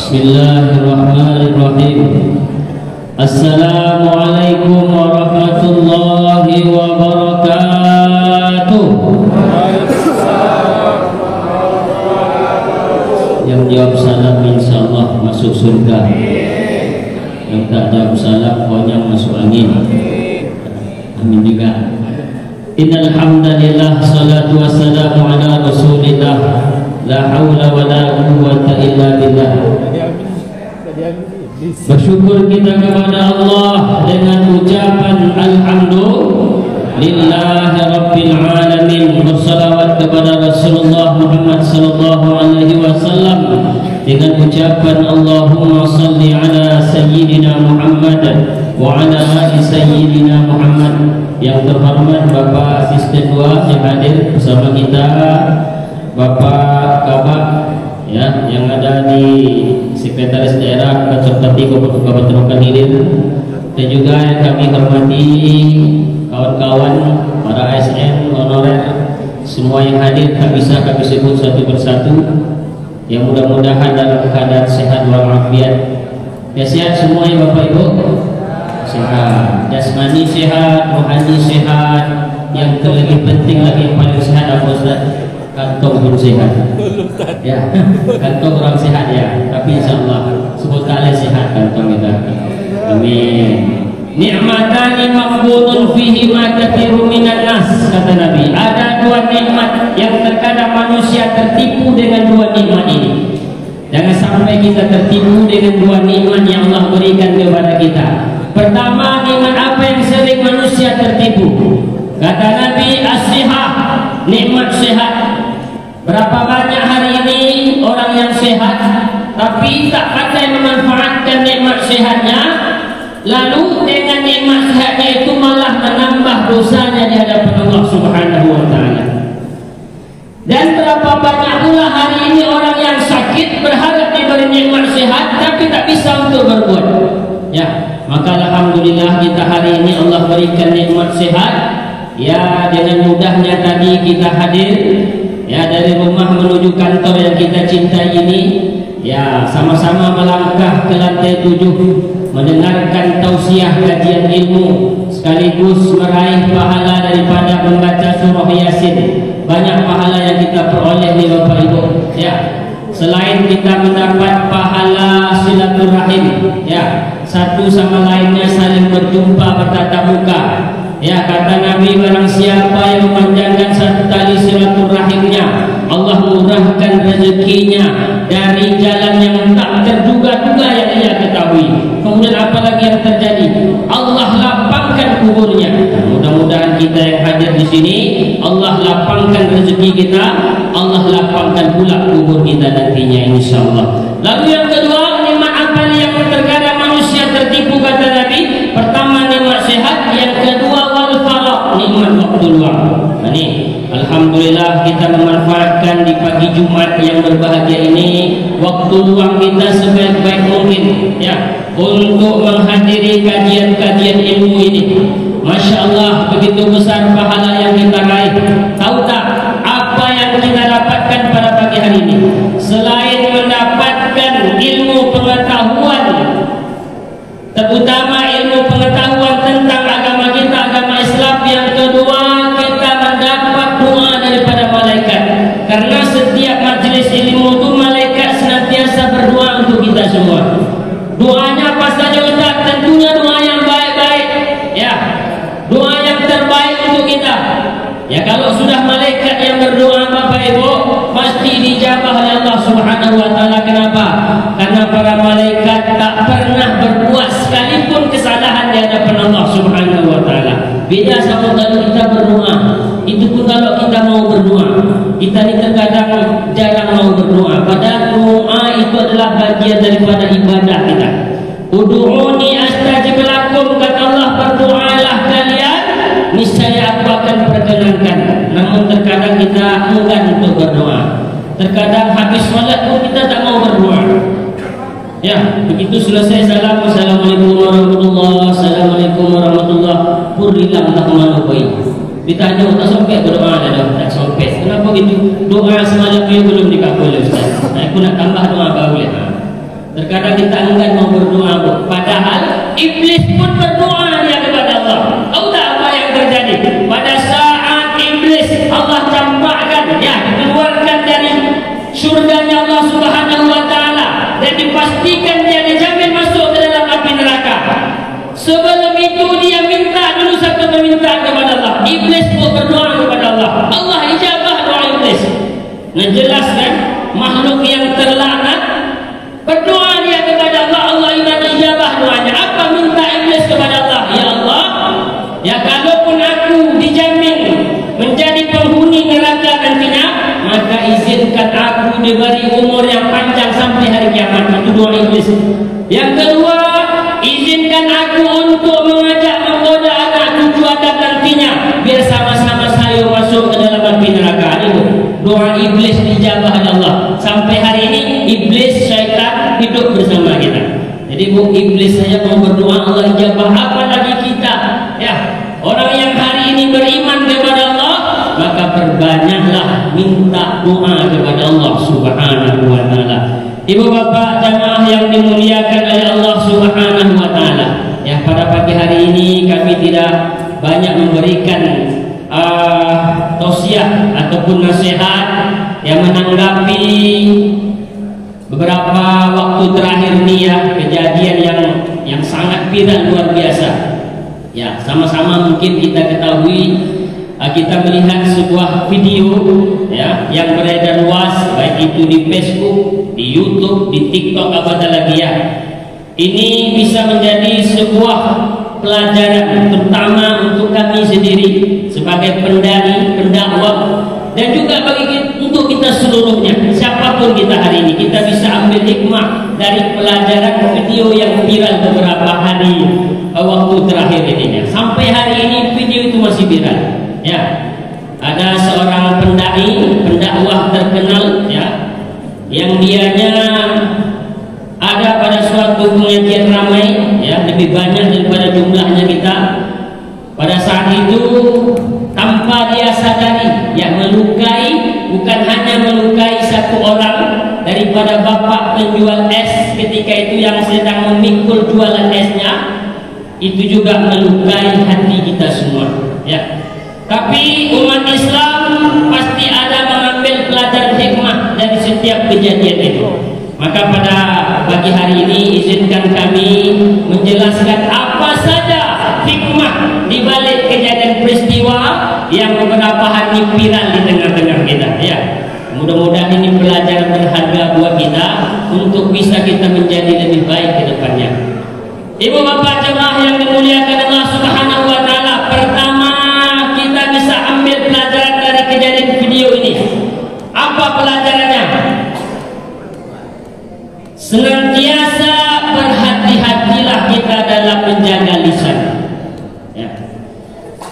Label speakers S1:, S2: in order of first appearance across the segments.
S1: Bismillahirrahmanirrahim. Assalamualaikum warahmatullahi wabarakatuh. Yang jawab salam insyaallah masuk surga. Yang tak jawab salam pokoknya masuk angin. Amin juga. Innal hamdalillah salatu wassalamu ala Rasulillah. La haula wala quwwata illa billah. Bersyukur kita kepada Allah dengan ucapan alhamdulillahi rabbil alamin. Bersalawat kepada Rasulullah Muhammad sallallahu alaihi wasallam dengan ucapan Allahumma salli ala sayyidina Muhammad wa ala ali sayyidina Muhammad. Yang terhormat Bapak Asisten 2 yang hadir bersama kita, Bapak Kabak ya, yang ada di Sekretaris Daerah Konservasi Kabupaten Hilir, dan juga yang kami hormati kawan-kawan para ASN honorer semua yang hadir, tak bisa kami sebut satu persatu. Yang mudah-mudahan dalam keadaan sehat walafiat. Ya, sehat semua ya Bapak Ibu, sehat, jasmani sehat, rohani sehat, yang terlebih penting lagi yang paling sehat apa Ustaz? Kantong pun sehat ya, kantong orang sehat ya, tapi insyaallah sebutlah sehat kantong kita. Amin. Ni'matani maqbulun fihi ma kathiru minan nas, kata Nabi. Ada dua nikmat yang terkadang manusia tertipu dengan dua nikmat ini. Jangan sampai kita tertipu dengan dua nikmat yang Allah berikan kepada kita. Pertama, nikmat apa yang sering manusia tertipu? Kata Nabi, as-sihah, nikmat sehat. Berapa banyak hari ini orang yang sehat tapi tak pandai memanfaatkan nikmat sehatnya, lalu dengan nikmat sehatnya itu malah menambah dosanya di hadapan Allah Subhanahu wa taala. Dan berapa banyak pula hari ini orang yang sakit berharap diberi nikmat sehat tapi tak bisa untuk berbuat. Ya, maka alhamdulillah kita hari ini Allah berikan nikmat sehat. Ya, dengan mudahnya tadi kita hadir ya dari rumah menuju kantor yang kita cintai ini, ya sama-sama melangkah ke lantai 7 mendengarkan tausiah kajian ilmu sekaligus meraih pahala daripada membaca surah Yasin. Banyak pahala yang kita peroleh nih Bapak Ibu ya. Selain kita mendapat pahala silaturahim ya, satu sama lainnya saling berjumpa bertatap muka. Ya, kata Nabi, barang siapa yang memanjangkan satu tali silaturahimnya, Allah murahkan rezekinya dari jalan yang tak terduga-duga yang ia ketahui. Kemudian apalagi yang terjadi? Allah lapangkan kuburnya. Mudah-mudahan kita yang hadir di sini, Allah lapangkan rezeki kita, Allah lapangkan pula kubur kita nantinya insyaallah. Lalu yang kedua, nikmat apa yang terkadang manusia tertipu kata Nabi? Pertama nikmat sehat, yang kedua wal faraq, nikmat waktu luang. Nah, ini alhamdulillah kita memanfaatkan di pagi Jumat yang berbahagia ini waktu luang kita sebaik-baik mungkin ya untuk menghadiri kajian-kajian ilmu ini. Masya Allah, begitu besar pahala yang kita raih. Tahu tak apa yang kita dapatkan pada pagi hari ini? Selain mendapatkan ilmu pengetahuan, terutama ilmu pengetahuan tentang agama kita, agama Islam, yang kedua kita mendapat doa daripada malaikat. Karena setiap majelis ilmu itu malaikat senantiasa berdoa untuk kita semua. Doanya apa saja Ustaz? Tentunya doa yang baik-baik ya, doa yang terbaik untuk kita ya. Kalau sudah malaikat yang berdoa Bapak Ibu, pasti dijabah oleh Allah Subhanahu wa taala. Kenapa? Karena para malaikat tak pernah berbuat sekalipun kesalahan di hadapan Allah Subhanahu wa taala. Beda sama kalau kita berdoa. Itu pun kalau kita mau berdoa. Kita ni terkadang jarang mau berdoa. Padahal doa itu adalah bagian daripada ibadah kita. Ud'uni astajib lakum, kata Allah, berdoalah kalian, niscaya aku akan perkenankan. Namun terkadang kita enggan untuk berdoa. Terkadang habis salat pun kita tak mau berdoa. Ya, begitu selesai salam, assalamualaikum warahmatullahi, assalamualaikum warahmatullahi, pur hilang tak mana baik. Ditanya tak sampai berdoa dah, tak sampai. Kenapa gitu? Doa semalam dia belum dikabul Ustaz. Aku nak tambah doa baru boleh. Terkadang kita enggan mau berdoa, padahal iblis pun berdoa dia kepada Allah. Tahu tak apa yang terjadi? Pada saat iblis Allah campakkan, ya, dikeluarkan dari surganya Allah Subhanahu wa taala dan dipastikan dia dijamin masuk ke dalam api neraka. Sebelum itu dia minta dulu satu permintaan kepada Allah. Iblis pun berdoa kepada Allah. Allah ijabah doa iblis. Nah, jelas kan, makhluk yang terlaknat berdoa dia kepada Allah, Allah ijabah doanya. Apa minta iblis kepada Allah? Ya Allah, ya kalaupun aku dijamin menjadi penghuni neraka nantinya, maka izinkan aku diberi umur yang panjang sampai hari kiamat. Itu doa iblis. Yang kedua, izinkan aku untuk mengajak menggoda anak cucu Adam nantinya, biar sama-sama saya masuk ke dalam api neraka. Itu doa iblis dijabah oleh Allah. Sampai hari ini iblis, syaitan hidup bersama kita. Jadi iblis saja mau berdoa Allah ijabah, apalagi kita, ya, orang yang hari ini beriman kepada Allah, maka perbanyaklah minta doa kepada Allah Subhanahu wa taala. Ibu bapak jamaah yang dimuliakan oleh Allah Subhanahu wa taala, ya, pada pagi hari ini kami tidak banyak memberikan tausiah ataupun nasihat yang menanggapi beberapa waktu terakhir ini, ya, kejadian yang sangat viral luar biasa. Ya, sama-sama mungkin kita ketahui, kita melihat sebuah video, ya, yang beredar luas, baik itu di Facebook, di YouTube, di TikTok, apa lagi, ya. Ini bisa menjadi sebuah pelajaran terutama untuk kami sendiri sebagai pendai, pendakwah, dan juga untuk kita seluruhnya, siapapun kita hari ini, kita bisa ambil hikmah dari pelajaran video yang viral beberapa hari waktu terakhir ini. Sampai hari ini video itu masih viral. Ya, ada seorang pendakwah terkenal, ya, yang dianya ada pada suatu pengajian ramai, ya, lebih banyak daripada jumlahnya kita. Pada saat itu tanpa dia sadari, ya, melukai, bukan hanya melukai satu orang daripada bapak penjual es ketika itu yang sedang memikul jualan esnya, itu juga melukai hati kita semua, ya. Tapi umat Islam pasti ada mengambil pelajaran hikmah dari setiap kejadian itu. Maka pada pagi hari ini izinkan kami menjelaskan apa saja hikmah di balik kejadian peristiwa yang beberapa hari viral di tengah-tengah kita, ya. Mudah-mudahan ini pelajaran berharga buat kita untuk bisa kita menjadi lebih baik ke depannya. Ibu bapak jemaah yang dimuliakan Allah Subhanahu wa taala, pertama kita bisa ambil pelajaran dari kejadian video ini. Apa pelajarannya? Senantiasa berhati-hatilah kita dalam menjaga lisan, ya.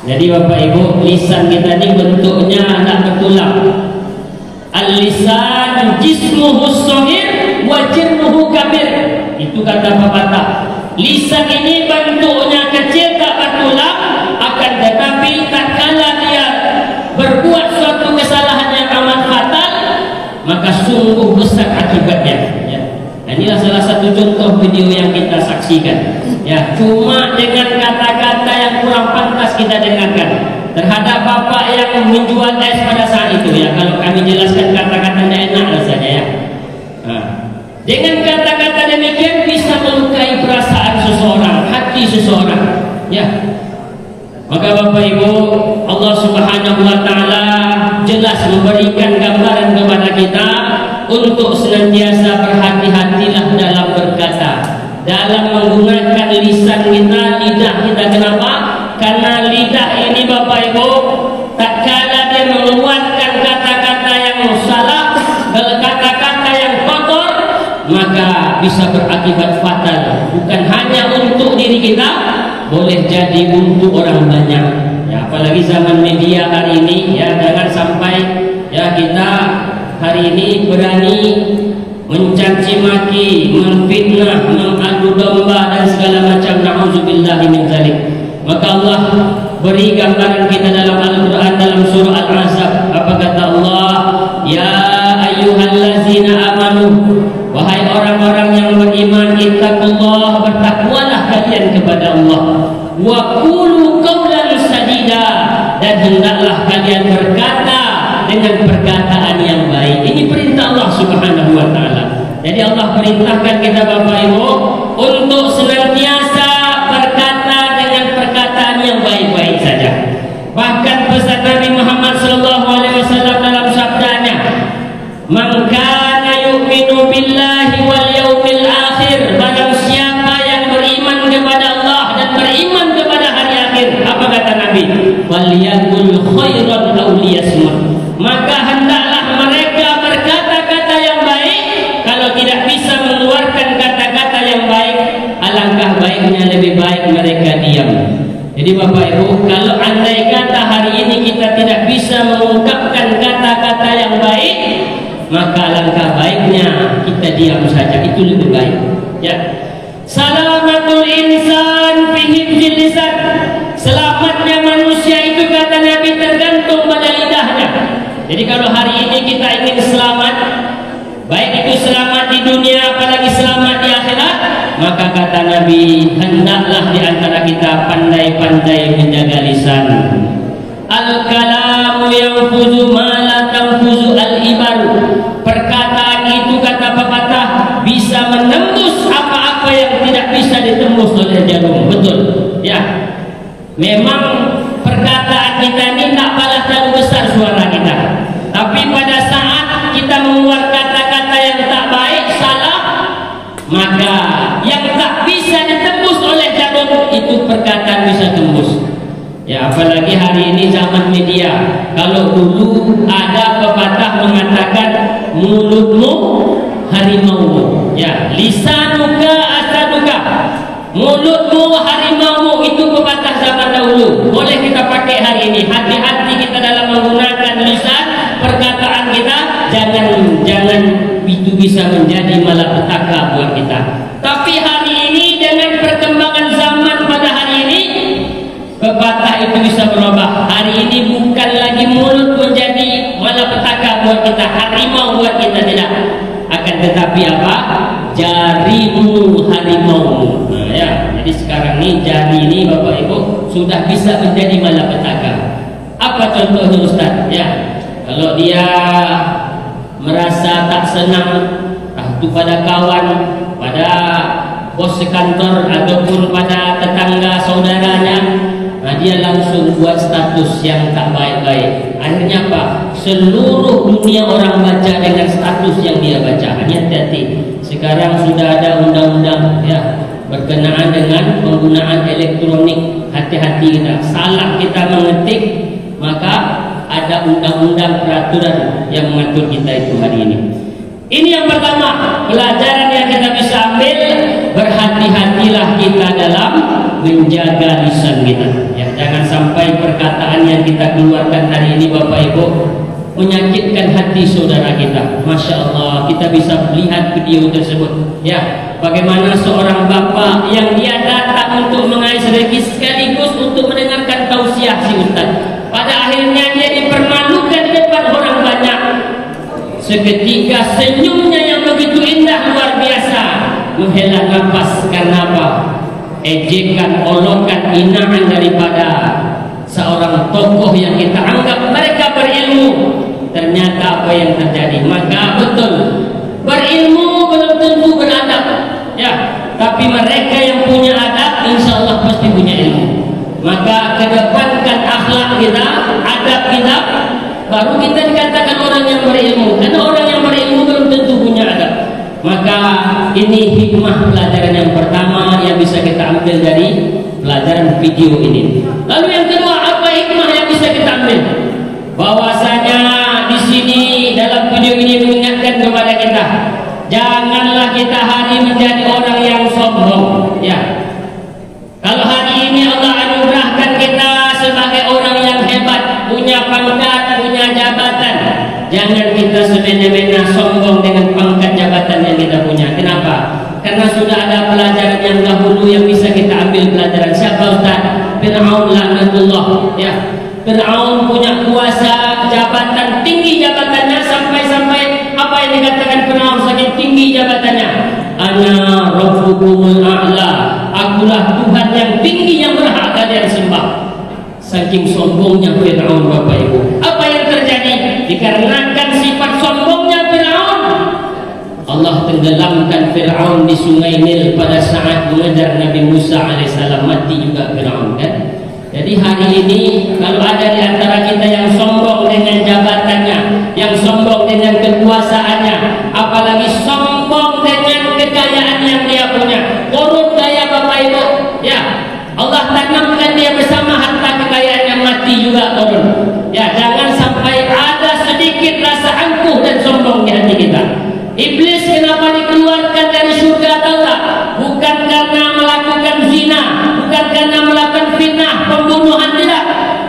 S1: Jadi bapak ibu, lisan kita ini bentuknya anak bertulang. Al-lisan jismuhu shahir wa jirmuhu kabir. Itu kata pepatah. Lisan ini bentuknya kecil tak bertulang, akan tetapi tak kala dia berbuat suatu kesalahan yang amat fatal, maka sungguh besar akibatnya, ya. Nah, inilah salah satu contoh video yang kita saksikan, ya. Cuma dengan kata-kata yang kurang pantas kita dengarkan terhadap bapak yang menjual es pada saat itu, ya. Kalau kami jelaskan kata-kata tidak enak rasanya, ya. Nah, dengan kata-kata demikian bisa melukai perasaan seseorang, hati seseorang, ya. Maka bapak ibu, Allah Subhanahu wa taala jelas memberikan gambaran kepada kita untuk senantiasa berhati-hatilah dalam berkata, dalam menggunakan lisan kita, lidah kita. Kenapa? Karena lidah ini bapak ibu, tak kala dia mengeluarkan kata-kata yang salah, kata-kata yang kotor, maka bisa berakibat fatal, bukan hanya untuk diri kita, boleh jadi untuk orang banyak, ya. Apalagi zaman media hari ini, ya, jangan sampai, ya, kita hari ini berani mencaci maki, memfitnah, mengadu domba dan segala macam. Na'udzubillahi min dzalik. Maka Allah beri gambaran kita dalam Al-Quran, dalam surah Al-Ahzab. Apa kata Allah? Ya ayyuhallazina amanu, wahai orang-orang yang beriman. kepada Allah. Wa qulu qawlan sadida, dan hendaklah kalian berkata dengan perkataan yang baik. Ini perintah Allah Subhanahu wa taala. Jadi Allah perintahkan kita Bapak Ibu untuk senantiasa berkata dengan perkataan yang baik-baik saja. Bahkan pesan Nabi Muhammad SAW dalam sabdanya, "Man kana yu'minu billahi wal yawmil akhir," barang siapa yang beriman kepada Allah dan beriman kepada hari akhir, apa kata Nabi? "Walyaqul khairan aw liyasmut." Maka hendaklah mereka berkata-kata yang baik. Kalau tidak bisa mengeluarkan kata-kata yang baik, alangkah baiknya lebih baik mereka diam. Jadi Bapak Ibu, kalau andai kata hari ini kita tidak bisa mengungkapkan kata-kata yang baik, maka alangkah baiknya kita diam saja, itu lebih baik. Ya. Salamatul insan fi hifdzil lisan. Selamatnya manusia itu kata Nabi tergantung pada lidahnya. Jadi kalau hari ini kita ingin selamat, baik itu selamat di dunia apalagi selamat di akhirat, maka kata Nabi, hendaklah di antara kita pandai-pandai menjaga lisan. Al-kalamu yanfuzu ma la tanfuzu al-ibar. Perkataan itu kata pepatah bisa menembus apa-apa yang tidak bisa ditembus oleh jarum. Betul? Ya. Memang perkataan kita ini tak balas terlalu besar suara kita. Tapi pada saat kita mengeluarkan kata-kata yang tak baik, salah, maka yang tak bisa ditembus oleh jarum itu perkataan bisa tembus. Ya, apalagi hari ini zaman media. Kalau dulu ada pepatah mengatakan mulutmu harimaumu, ya, lisanuka asaduka. Mulutmu harimaumu, itu pepatah zaman dahulu. Boleh kita pakai hari ini. Hati-hati kita dalam menggunakan lisan, perkataan kita, jangan itu bisa menjadi malapetaka buat kita. Tapi hari ini dengan perkembangan zaman pada hari ini, pepatah itu bisa berubah. Hari ini bukan lagi mulut menjadi malapetaka buat kita, harimau buat kita, tidak. Akan tetapi apa? Jarimu harimau. Nah, ya. Jadi sekarang ini jari ini Bapak Ibu sudah bisa menjadi malapetaka. Apa contohnya Ustaz? Ya, kalau dia merasa tak senang, itu pada kawan, pada bos sekantor ataupun pada tetangga saudaranya, nah dia langsung buat status yang tak baik-baik. Akhirnya apa? Seluruh dunia orang baca dengan status yang dia baca. Hati-hati. Sekarang sudah ada undang-undang ya berkenaan dengan penggunaan elektronik. Hati-hati kita. Salah kita mengetik, maka ada undang-undang peraturan yang mengatur kita itu hari ini. Ini yang pertama, pelajaran yang kita bisa ambil, berhati-hatilah kita dalam menjaga lisan kita. Ya, jangan sampai perkataan yang kita keluarkan hari ini Bapak Ibu menyakitkan hati saudara kita. Masya Allah, kita bisa melihat video tersebut. Ya, bagaimana seorang bapak yang dia datang untuk mengais rezeki sekaligus untuk mendengarkan tausiah si Ustaz. Pada akhirnya dia dipermalukan di depan orang banyak. Seketika senyumnya yang begitu indah luar biasa menghela nafas. Karena apa? Ejekan, olokan, hinaan daripada seorang tokoh yang kita anggap mereka berilmu. Ternyata apa yang terjadi? Maka betul, berilmu belum tentu beradab. Ya, tapi mereka yang punya adab, insya Allah pasti punya ilmu. Maka kedepankan akhlak kita, adab kita, baru kita dikatakan orang yang berilmu. Karena orang yang berilmu belum tentu punya adab. Maka ini hikmah pelajaran yang pertama yang bisa kita ambil dari pelajaran video ini. Lalu yang kedua, apa hikmah yang bisa kita ambil? Bahwasanya di sini dalam video ini mengingatkan kepada kita, janganlah kita hari menjadi orang yang sombong. Ya, kalau hari ini Allah anugerahkan kita sebagai orang yang hebat, punya pangkat, punya jabatan, jangan kita semena-mena sombong dengan pangkat jabatan yang kita punya. Kenapa? Karena sudah ada pelajaran yang dahulu yang bisa kita ambil pelajaran. Siapa Ustaz? Fir'aun laknatullah. Ya, Fir'aun punya kuasa, jabatan tinggi jabatannya, sampai-sampai apa yang dikatakan Fir'aun saking tinggi jabatannya, ana rabbukumul a'la, akulah Tuhan yang tinggi yang berhak kalian sembah. Saking sombongnya Fir'aun, Bapak Ibu. Apa yang terjadi? Dikarenakan sifat sombongnya Fir'aun, Allah tenggelamkan Fir'aun di sungai Nil pada saat mengejar Nabi Musa alaihissalam. Mati juga Fir'aun, kan? Jadi hari ini kalau ada di antara kita yang sombong dengan jabatannya, yang sombong dengan kekuasaannya, apalagi sombong dengan kekayaan yang dia punya, turun daya Bapak Ibu, ya Allah tanamkan dia bersama harta kekayaannya, mati juga turun. Ya, jangan sampai ada sedikit rasa angkuh dan sombong di hati kita. Iblis kenapa dikeluarkan dari surga tahu tak? Bukan karena melakukan zina, bukan karena melakukan fitnah, pembunuhan, tidak.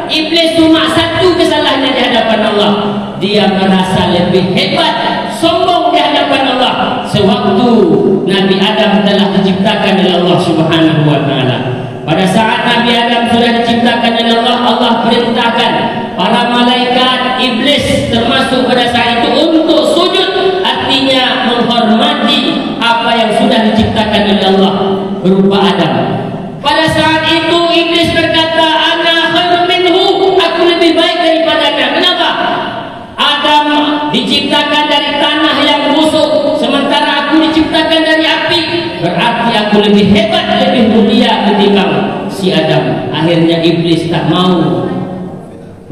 S1: Iblis cuma satu kesalahannya di hadapan Allah. Dia merasa lebih hebat, sombong di hadapan Allah. Sewaktu Nabi Adam telah diciptakan oleh Allah Subhanahu wa taala. Pada saat Nabi Adam sudah diciptakan oleh Allah, Allah perintahkan para malaikat, iblis termasuk pada saat itu untuk sujud, artinya menghormati apa yang sudah diciptakan oleh Allah berupa Adam. Pada saat itu iblis berkata, ana khairun minhu, aku lebih baik daripadanya. Kenapa? Adam diciptakan dari tanah yang busuk, sementara aku diciptakan dari api. Berarti aku lebih hebat, lebih mulia ketimbang si Adam. Akhirnya iblis tak mau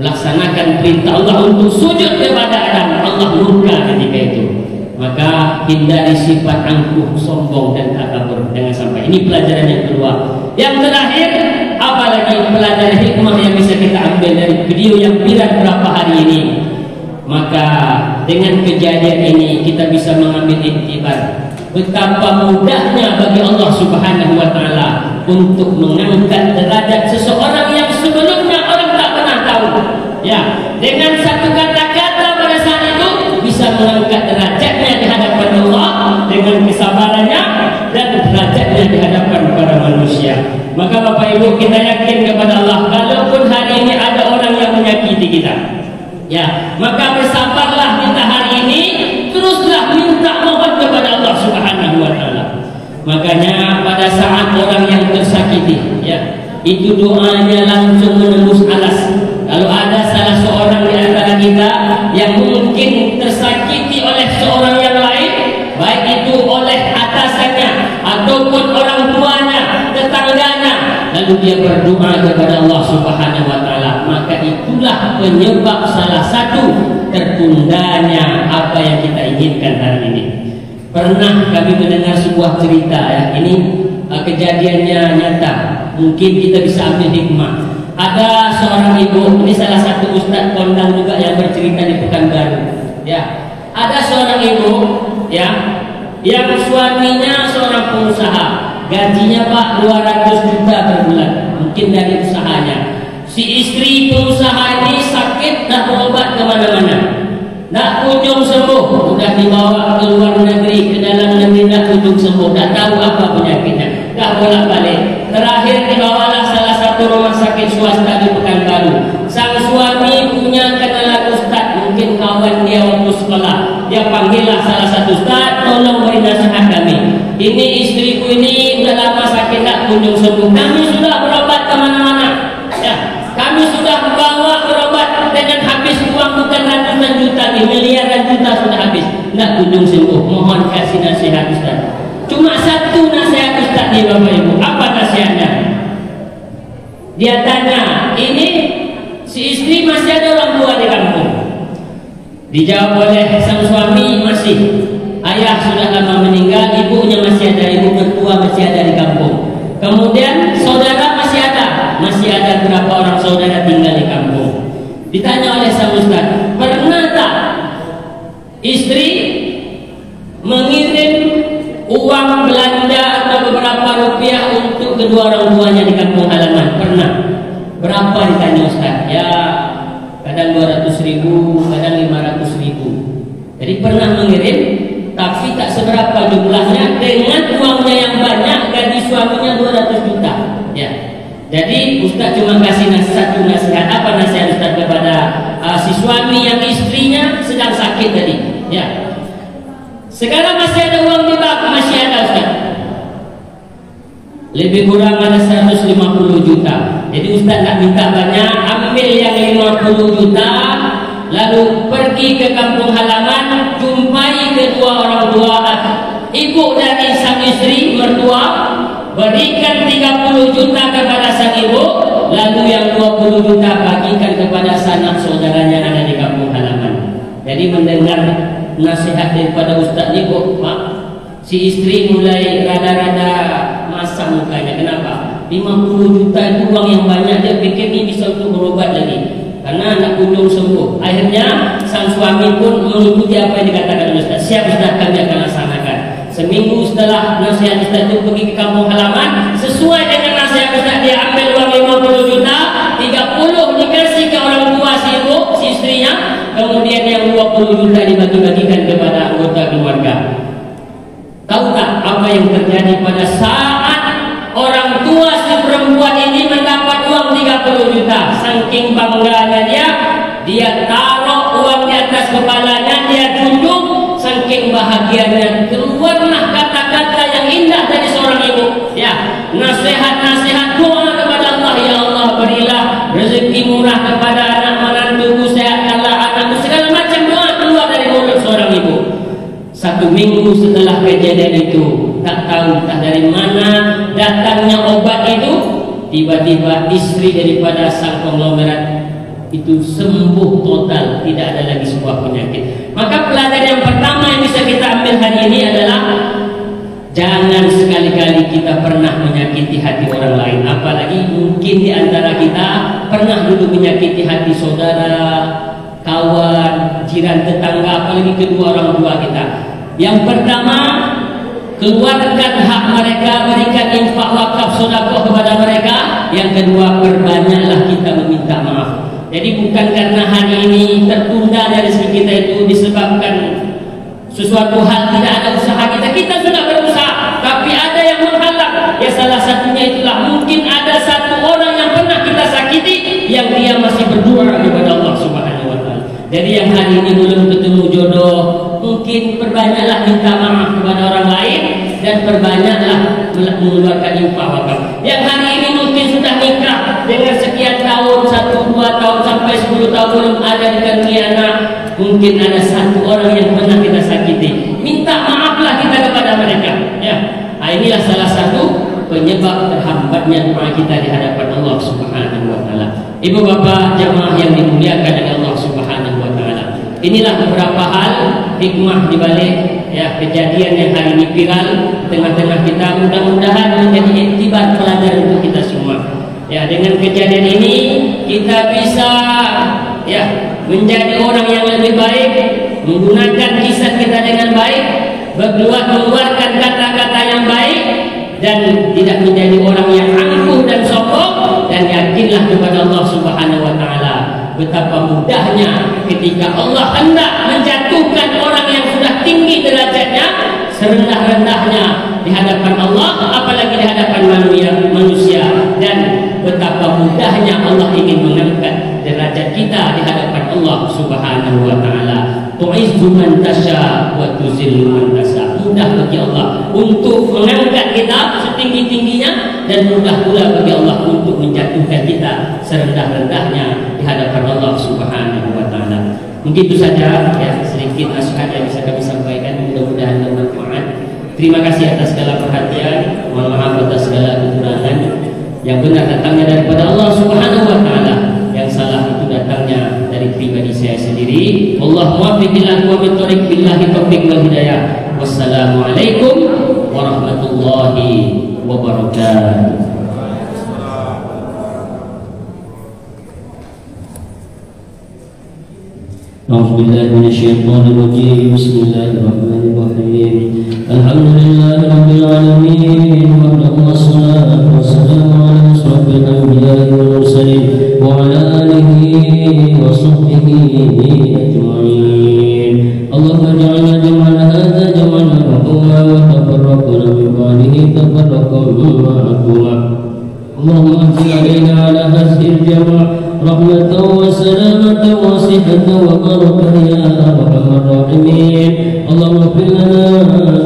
S1: melaksanakan perintah Allah untuk sujud kepada Adam. Allah murka ketika itu. Maka hindari sifat angkuh, sombong dan takabur. Jangan sampai. Ini pelajaran yang kedua. Yang terakhir, apalagi pelajaran hikmah yang bisa kita ambil dari video yang viral beberapa hari ini. Maka dengan kejadian ini kita bisa mengambil iktibar betapa mudahnya bagi Allah Subhanahu wa taala untuk mengangkat derajat seseorang yang sebelumnya orang tak pernah tahu. Ya, dengan satu kata-kata pada saat itu bisa mengangkat derajatnya di hadapan Allah dengan kesabarannya dan derajatnya di hadapan para manusia. Maka Bapak Ibu, kita yakin kepada Allah, kalaupun hari ini ada orang yang menyakiti kita, ya, maka bersabarlah kita hari ini, teruslah minta mohon kepada Allah Subhanahu wa taala. Makanya pada saat orang yang tersakiti, ya, itu doanya langsung menembus alas. Kalau ada salah seorang di antara kita yang mungkin tersakiti oleh seorang yang lain, baik itu oleh atasannya ataupun orang tuanya, tetangganya, lalu dia berdoa kepada Allah Subhanahu wa taala, maka itulah penyebab salah satu tertundanya apa yang kita inginkan hari ini. Pernah kami mendengar sebuah cerita, ya, ini kejadiannya nyata, mungkin kita bisa ambil hikmah. Ada seorang ibu, ini salah satu ustaz kondang juga yang bercerita di Pekanbaru, ya. Ada seorang ibu, ya, yang suaminya seorang pengusaha, gajinya Pak 200 juta per bulan, mungkin dari usahanya. Si istri pengusaha ini sakit, dah berobat kemana-mana, tak kunjung sembuh. Sudah dibawa ke luar negeri, ke dalam negeri, tak kunjung sembuh. Tak tahu apa penyakitnya, tak bolak-balik. Terakhir dibawalah salah satu rumah sakit swasta di Pekanbaru. Sang suami punya kenalan ustaz, mungkin kawan dia waktu sekolah. Dia panggillah salah satu ustaz, tolong beri nasihat kami. Ini istriku ini sudah lama sakit, tak kunjung sembuh. Kami sudah berobat kemana-mana, ya. Kami sudah bawa berobat dengan habis uang bukan ratusan juta nih, miliaran juta sudah habis, tidak kunjung sembuh. Mohon kasih nasihat ustaz. Cuma satu nasihat ustaz nih Bapak Ibu. Apa nasihatnya? Dia tanya, ini si istri masih ada orang tua di kampung? Dijawab oleh sang suami, masih. Ayah sudah lama meninggal, ibunya masih ada, ibu mertua masih ada di kampung. Kemudian saudara masih ada berapa orang saudara tinggal di kampung. Ditanya oleh sang ustaz, pernah tak istri mengirim uang belanja atau beberapa rupiah untuk kedua orang tuanya di kampung halaman? Pernah. Berapa ditanya ustaz? Ya, kadang 200.000, kadang 500.000. Jadi pernah mengirim, tapi tak seberapa jumlahnya. Dengan uangnya yang banyak, gaji suaminya 200 juta. Ya. Jadi Ustaz cuma kasih satu nasihat. Apa nasihat Ustaz kepada si suami yang istrinya sedang sakit tadi? Ya. Sekarang masih ada uang di bank, masih ada Ustaz. lebih kurang ada 150 juta. Jadi Ustaz nak minta banyak, ambil yang 50 juta, lalu pergi ke kampung halaman, jumpai kedua orang tua, ibu dari sang istri mertua, berikan 30 juta kepada sang ibu, lalu yang 20 juta bagikan kepada sanak saudaranya yang ada di kampung halaman. Jadi mendengar nasihat daripada Ustaz ni kok, Pak, si istri mulai rada-rada masam mukanya. Kenapa? 50 juta itu uang yang banyak, dia fikir ni bisa untuk berobat lagi, karena nak kunjung sembuh. Akhirnya sang suami pun mengikuti apa yang dikatakan oleh Ustaz. Siap Ustaz, kami akan laksanakan. Seminggu setelah nasihat Ustaz itu pergi ke kampung halaman, sesuai dengan nasihat Ustaz, dia ambil uang 50 juta, 30 dikasih ke orang tua si ibu, si istrinya, kemudian yang 20 juta dibagi-bagikan kepada anggota keluarga. Tahu tak apa yang terjadi pada saat orang tua si perempuan ini mendapat uang 30 juta? Saking bangganya dia taruh uang di atas kepalanya, dia junjung, saking bahagianya keluarlah kata-kata yang indah dari seorang ibu. Ya, nasihat-nasihat doa kepada Allah. Ya Allah, berilah rezeki murah kepada anak menantuku, sehatkanlah anakku, segala macam doa keluar dari mulut seorang ibu. 1 minggu setelah kejadian itu, tak tahu entah dari mana datangnya obat itu, tiba-tiba istri daripada sang konglomerat itu sembuh total, tidak ada lagi sebuah penyakit. Maka pelajaran yang pertama yang bisa kita ambil hari ini adalah jangan sekali-kali kita pernah menyakiti hati orang lain. Apalagi mungkin di antara kita pernah dulu menyakiti hati saudara, kawan, jiran, tetangga, apalagi kedua orang tua kita. Yang pertama, keluarkan hak mereka, berikan infak, wakaf, sedekah kepada mereka. Yang kedua, perbanyaklah kita meminta maaf. Jadi bukan karena hari ini tertunda dari rezeki kita itu disebabkan sesuatu hal tidak ada usaha kita sudah berusaha, tapi ada yang menghalang. Ya salah satunya itulah mungkin ada satu orang yang pernah kita sakiti, yang dia masih berdoa kepada Allah Subhanahu wa Ta'ala. Jadi yang hari ini belum ketemu jodoh, mungkin perbanyaklah minta maaf kepada orang lain dan perbanyaklah mengeluarkan infak wakaf. Yang hari ini mungkin sudah nikah dengan sekian tahun, 1, 2 tahun sampai 10 tahun belum ada dikaruniai anak, mungkin ada satu orang yang pernah kita sakiti, minta maaflah kita kepada mereka. Ya, inilah salah satu penyebab terhambatnya doa kita di hadapan Allah Subhanahu wa Ta'ala. Ibu bapak jemaah yang dimuliakan oleh Allah Subhanahu wa Ta'ala, inilah beberapa hal hikmah di balik ya kejadian yang hari ini viral tengah-tengah kita. Mudah-mudahan menjadi iktibar pelajaran untuk kita semua. Ya, dengan kejadian ini kita bisa ya menjadi orang yang lebih baik, menggunakan kisah kita dengan baik, mengeluarkan kata-kata yang baik, dan tidak menjadi orang yang angkuh dan sombong. Dan yakinlah kepada Allah Subhanahu wa Ta'ala betapa mudahnya ketika Allah hendak menjatuhkan orang yang sudah tinggi derajatnya, serendah-rendahnya di hadapan Allah, apalagi di hadapan manusia, dan betapa mudahnya Allah ingin mengangkat derajat kita di hadapan Allah Subhanahu wa Ta'ala. Tu'izzu man tasya wa tuzillu man tasya. Mudah bagi Allah untuk mengangkat kita setinggi-tingginya, dan mudah pula bagi Allah untuk menjatuhkan kita serendah-rendahnya di hadapan Allah Subhanahu wa Ta'ala. Mungkin itu saja ya sedikit nasihat yang bisa kami sampaikan, mudah-mudahan bermanfaat. Terima kasih atas segala perhatian, mohon maaf atas segala kekurangan. Yang benar datangnya daripada Allah Subhanahu wa Ta'ala, yang salah itu datangnya dari pribadi saya sendiri. Wallahu muwaffiq ila aqwamit thoriq, billahi taufiq wal hidayah. Wassalamualaikum warahmatullahi wabarakatuh. أعوذ بالله من الشيطان الرجيم. بسم الله الرحمن الرحيم. الحمد لله رب العالمين، والصلاة والسلام على أشرف الأنبياء والمرسلين وعلى آله وصحبه أجمعين. اللهم اجعلنا جمعنا هذا جمعا مرحوما، وتفرقنا من بعده تفرقا معصوما. اللهم انزل علينا على هذه الجمع رحمة وسلامة وصحة وبركة يا أرحم الراحمين. اللهم اغفر لنا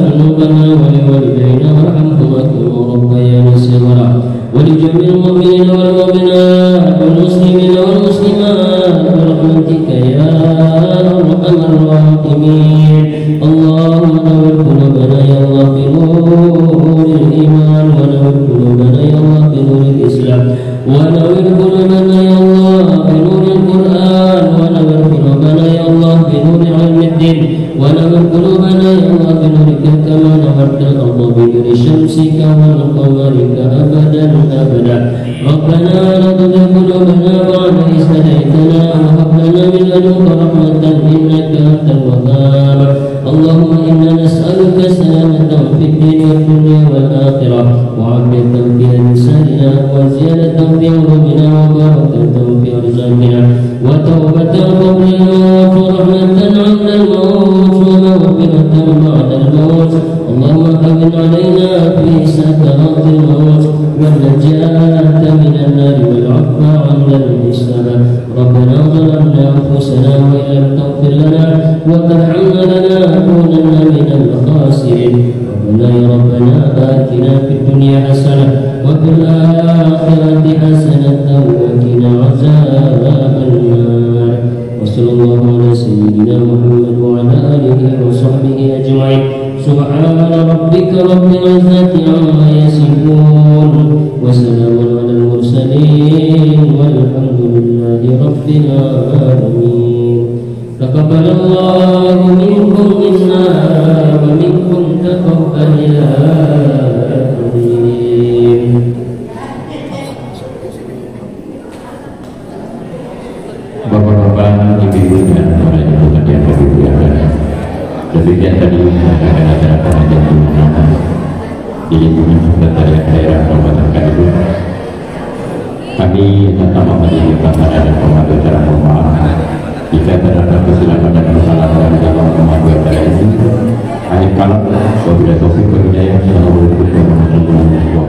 S1: ذنوبنا ولوالدينا وارحمهما كما ربيانا والصغار ولجميع المؤمنين والمؤمنات والمسلمين والمسلمات برحمتك يا أرحم الراحمين. اللهم نور قلوبنا يا الله بنور الإيمان، ونور قلوبنا يا الله بنور الإسلام، ونور قلوبنا يا الله بنور القرآن، ونور قلوبنا يا الله بنور علم الدين، ونور قلوبنا يا الله بنورك كما نورت الأرض بنور شمسك وقمرك أبدا أبدا. ربنا لا تزغ قلوبنا بعد إذ هديتنا وهب لنا من لدنك رحمة إنك أنت الوهاب. اللهم إنا نسألك سلامة في الدين والدنيا والآخرة، وعافية في أجسادنا، وزيادة في علومنا، وبركة في أرزاقنا، وتوبة قبل الموت، ورحمة عند الموت، ومغفرة بعد الموت. اللهم هون علينا في سكرات الموت، والنجاة من النار، والعفو عند الحساب. ربنا ظلمنا أنفسنا وإن لم تغفر لنا وترحمنا لنكونن من الخاسرين. ربنا يا ربنا آتنا في الدنيا حسنة وفي الآخرة حسنة وقنا عذاب النار. وصلى الله على سيدنا محمد وعلى آله وصحبه أجمعين. سبحان ربك رب العزة عما يصفون، وسلام على المرسلين، والحمد لله رب العالمين. تقبل الله منكم منا ومنكم تقبل يا كريم.
S2: Bapak-bapak, ibu-ibu dan para ibu yang berbahagia, demikian tadi acara pengajian di lingkungan daerah Kabupaten Kalibu. Kami tetap memberi kepada dan pemandu secara formal. Jika terdapat kesilapan dan kesalahan dalam pemandu acara ini, akhir kalam wabillahi taufiq wal hidayah. Assalamualaikum warahmatullahi wabarakatuh.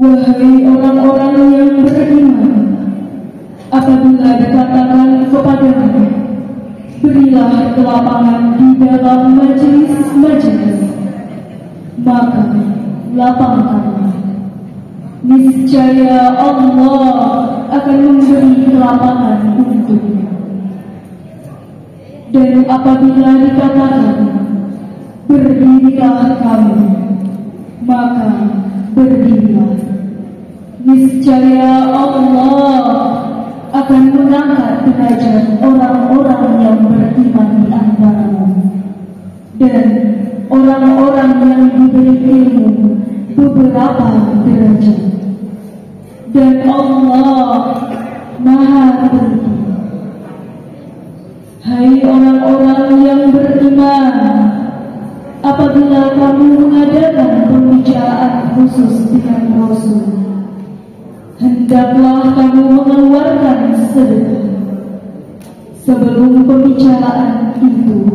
S3: Wahai orang-orang yang beriman, apabila dikatakan kepadamu, berilah kelapangan di dalam majelis-majelis, maka lapangkanlah. Niscaya Allah akan memberi kelapangan untukmu. Dan apabila dikatakan, berdirilah kamu, maka berdirilah. Niscaya Allah akan mengangkat derajat orang-orang yang beriman di antaramu, dan orang-orang yang diberi ilmu beberapa derajat. Dan Allah Maha Tinggi. Hai orang-orang yang beriman, apabila kamu mengadakan pembicaraan khusus dengan Rasul, hendaklah kamu mengeluarkan sedekah sebelum pembicaraan itu.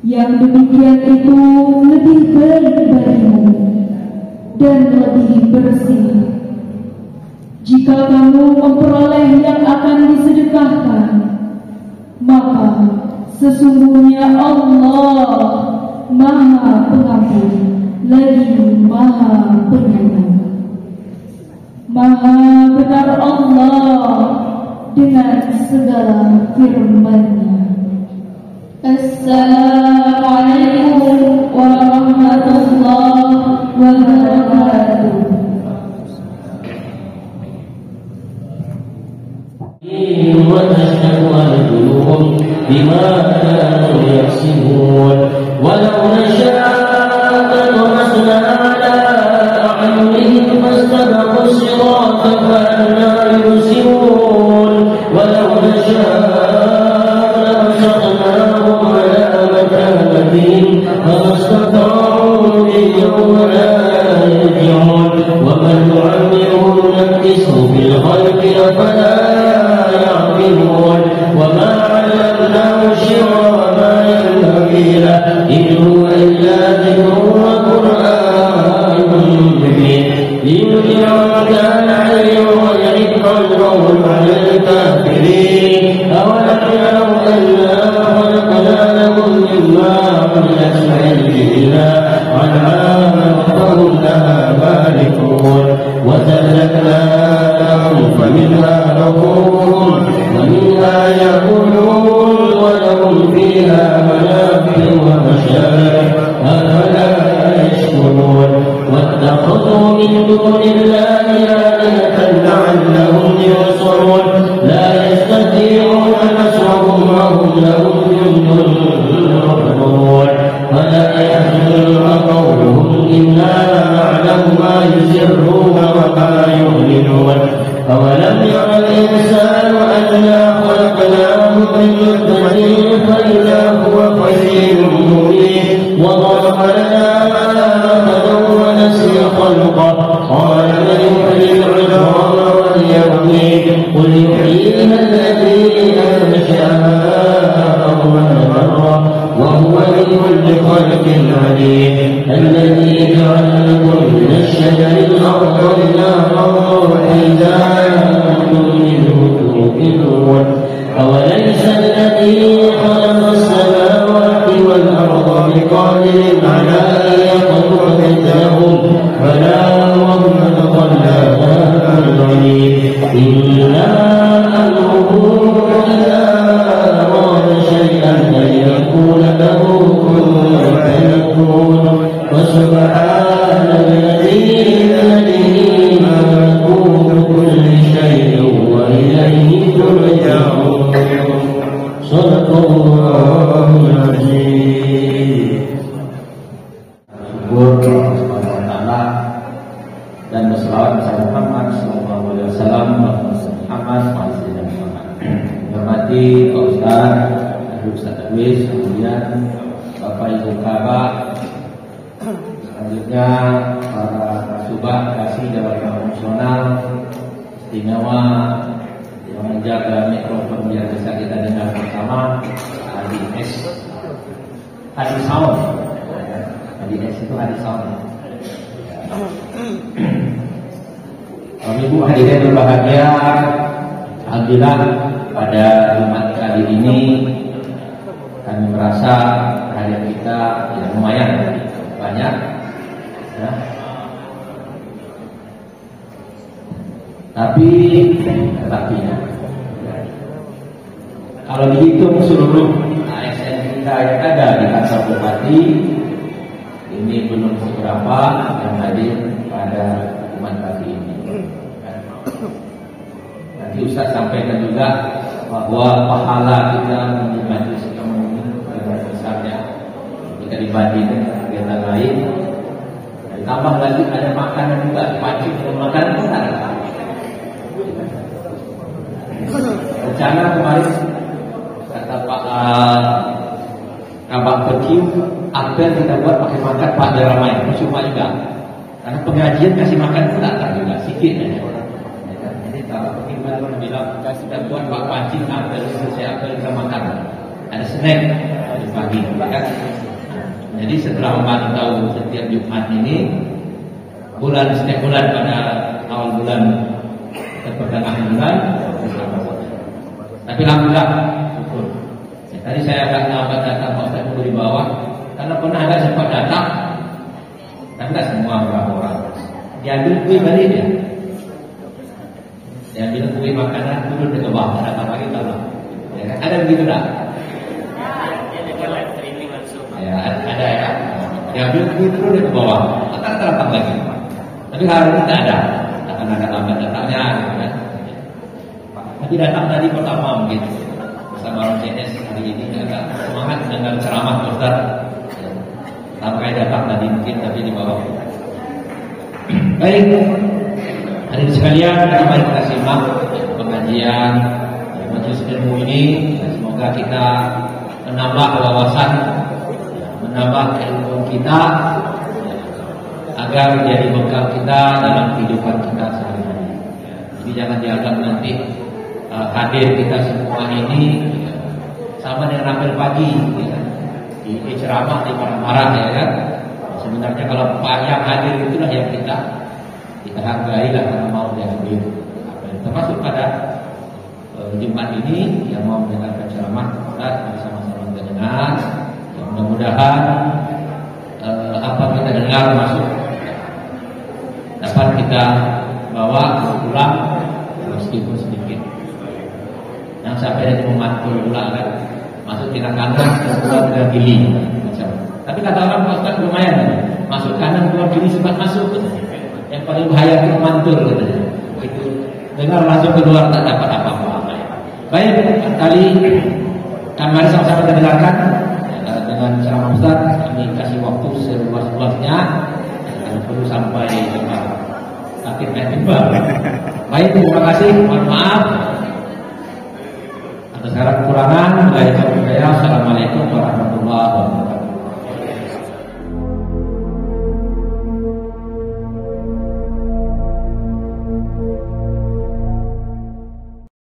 S3: Yang demikian itu lebih baik bagimu dan lebih bersih. Jika kamu memperoleh yang akan disedekahkan, maka sesungguhnya Allah Maha Penyayang. Maha benar Allah dengan segala firman-Nya. Assalamualaikum warahmatullahi wabarakatuh.
S1: وتشهد أرجلهم بما كانوا يكسبون ولو نشاء لطمسنا على أعينهم فاستبقوا الصراط فأنى يبصرون ولو نشاء لمسخناهم على مكانتهم فما استطاعوا اليوم لا يرجعون ومن نعمره نكسه في الخلق أفلا يعقلون وما علمناه الشعر وما ينبغي له إن هو إلا ذكر وقرآن مبين لينذر من كان حيا ويحق القول على الكافرين أولم يروا أنا خلقنا لهم مما عملت أيدينا أنعاما فهم لها مالكون وسلكنا لهم فمنها ركوبهم ومنها يأكلون ولهم فيها منافع ومشارب أفلا يشكرون واتخذوا من دون الله آلهة لعلهم ينصرون لا يستطيعون نصرهم وهم لهم جند محضرون فلا يحزنك قولهم إنا نعلم ما يسرون وما يعلنون أولم ير الإنسان أنا خلقناه من نطفة فإذا هو خصيم مبين وضرب لنا مثلا ونسي خلقه قال من يحيي العظام وهي رميم قل يحييها الذي أنشأها أول مرة وهو بكل خلق عليم الذي جعل لكم من الشجر الأخضر نارا وإذا أنتم منه توقدون أوليس الذي خلق السماوات والأرض بقادر على أن يخلق مثلهم بلى وهو الخلاق العليم إنما أمره إذا أراد شيئا أن يقول له كن فيكون وسبحان الذي بيده ملكوت كل شيء وإليه ترجعون صدق الله العظيم.
S2: Syukur Allah dan berselawat kepada Muhammad sallallahu alaihi wasallam. Muhammad hormati Pak Ustaz, Ustaz Darwis, kemudian Bapak Ibu Kabak, selanjutnya para subah kasih Jabatan Fungsional istimewa yang menjaga mikrofon biar bisa kita dengar bersama. Hadi S, Hadi Sound, Hadi S itu Hadi Sound. Ibu hadirin berbahagia, alhamdulillah pada Jumat kali ini kami merasa hadiah kita ya, lumayan banyak ya. Tetapinya kalau dihitung seluruh ASN kita yang ada di kantor bupati ini belum seberapa yang hadir pada Jumat kali ini. Nanti Ustaz sampaikan juga bahwa pahala kita di majelis ekonomi lebih besarnya jika dibandingkan dengan kegiatan lain. Tambah lagi ada makanan juga, wajib makanan pun ada. Rencana kemarin kata Pak Kabak Berkiu, apel kita buat pakai makan Pak Deramai, cuma juga karena pengajian kasih makan pun datang juga sedikit aja. Jadi kalau Pak bilang kita buat Pak Pancing apel, selesai apel kita makan, ada snack di pagi, kan? Jadi setelah memantau setiap Jumat ini, setiap bulan pada awal bulan dan pertengahan bulan, tapi alhamdulillah, syukur. Tadi saya agak lambat datang, Pak Ustaz tunggu di bawah, karena pernah ada sempat datang, tapi tak semua. semua berapa orang. Diambil kue balik dia. Diambil kue makanan turun ke bawah, datang lagi taruh. Ya, ada begitu tak? Ya, ada ya. Diambil kue turun ke bawah, akan terapang lagi. Tapi hari ini tidak ada. Akan ada lambat datangnya, gitu kan. Tapi datang tadi pertama mungkin bersama orang CNS hari ini agak semangat dengan ceramah Ustaz. Pertama kali datang tadi mungkin tapi di bawah. Baik, hadirin sekalian, mari kita simak pengajian majelis ilmu ini. Semoga kita menambah wawasan, menambah ilmu kita agar menjadi bekal kita dalam kehidupan kita sehari-hari. Jadi jangan dianggap nanti hadir kita semua ini sama dengan apel pagi ya. Di ceramah di marah-marah ya kan. Sebenarnya kalau yang hadir itulah yang kita hargai lah karena mau diambil. Termasuk pada Jumat ini yang mau mendengarkan ceramah kita bersama-sama kita dengar. Mudah-mudahan apa kita dengar masuk dapat kita bawa pulang meskipun sedikit. Yang sampai dari memantul pulang kan masuk kita kanan keluar ke kiri. Tapi kata orang Ustaz lumayan masuk kanan keluar kiri sempat masuk. Yang paling bahaya itu mantul katanya. Itu dengar langsung keluar tak dapat apa-apa. Baik, kali mari sama-sama kita dengarkan dengan ceramah Ustaz. Kami kasih waktu seluas-luasnya. Perlu sampai akhir tiba. Baik, terima kasih. Mohon maaf atas segala kekurangan. Assalamualaikum warahmatullahi wabarakatuh.